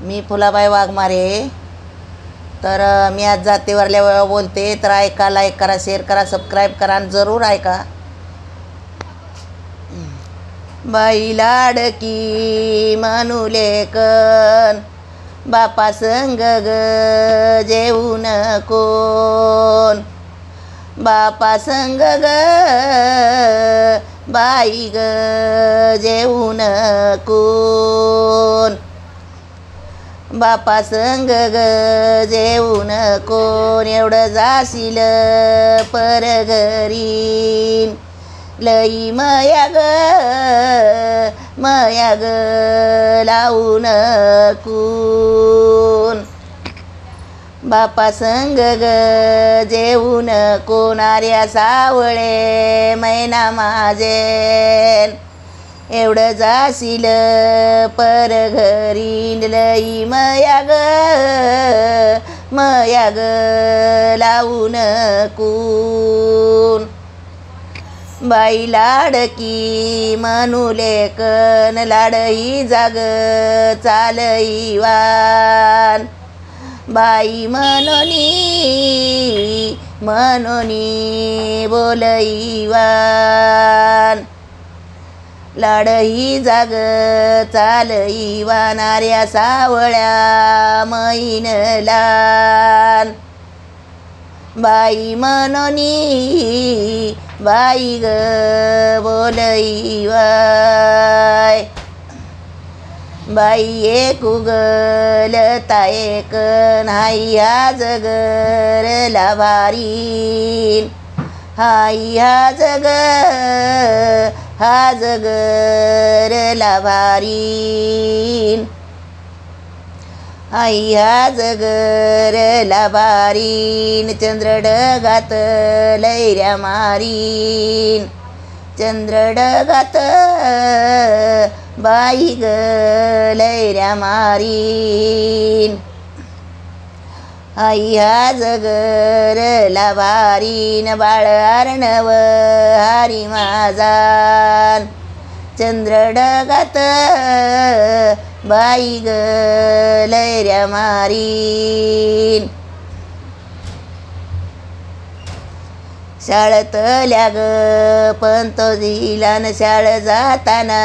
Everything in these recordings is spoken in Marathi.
मी फुलाबाई वाघमारे. तर मी आज जातीवरल्या बोलते. तर ऐका, लाईक करा, शेअर करा, सबस्क्राईब करा आणि जरूर ऐका. बाई लाडकी म्हणू लेकन, बापा संग ग जेवून कोण. बापा संग ग बाई ग जेवून कोण. बापा संग ग जेवून कोण. एवढं जाशील परघरी, लई मया ग लावून कोण. बापा संग ग जेवून कोणाऱ्या सावळे मैना माझे. एवढं जाशील परघरी, लई मया ग लावून कोण. बाई लाडकी म्हणू लेकन, लाडई जाग चालई वान. बाई मनोनी बोलई वान. लाडई जाग चालई वानाऱ्या सावळ्या मैन लान. बाई मनोनी बाई ग बोलई वाय. बाई एक उगलता एक नाही हा जगर लाभारीन. हाई हा जगर लाभारीन. आई हा जगर लाभारीन. चंद्र डगात लैऱ्या मारीन. चंद्र डगात बाई ग लैऱ्या मारीन. आई हा जगर लाभारीन. बाळ अर्णव हारी माझान. चंद्र डगात बाई ग लैऱ्या मारीन. शाळतल्या ग पंत दिलान, शाळ जाताना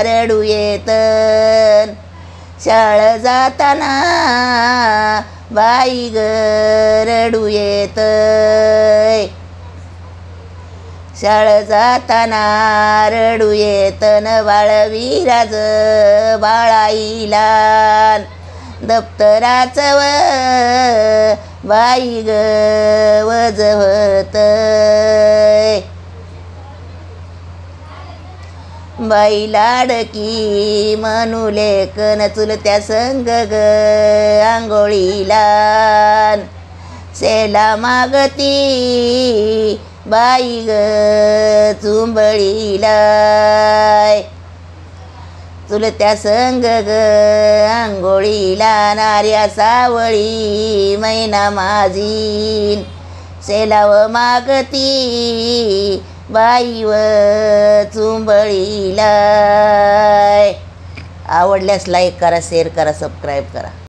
रडू येतन. शाळ जाताना बाई ग रडू येतय. शाळ जाताना रडू येतन. बाळवीराज बाळाईलान. दप्तराचं बाई ग वज होतय. बाई लाडकी म्हणू लेकन, चुलत्या संग ग आंघोळीलान. सेला मागती बाई ग चुंबळीलाय. चुलत्या संग ग आंघोळीला नाऱ्या सावळी मैना माझीन. सेलाव मागती बाई व चुंबळीलाय. आवडल्यास लाईक करा, शेअर करा, सबस्क्राईब करा.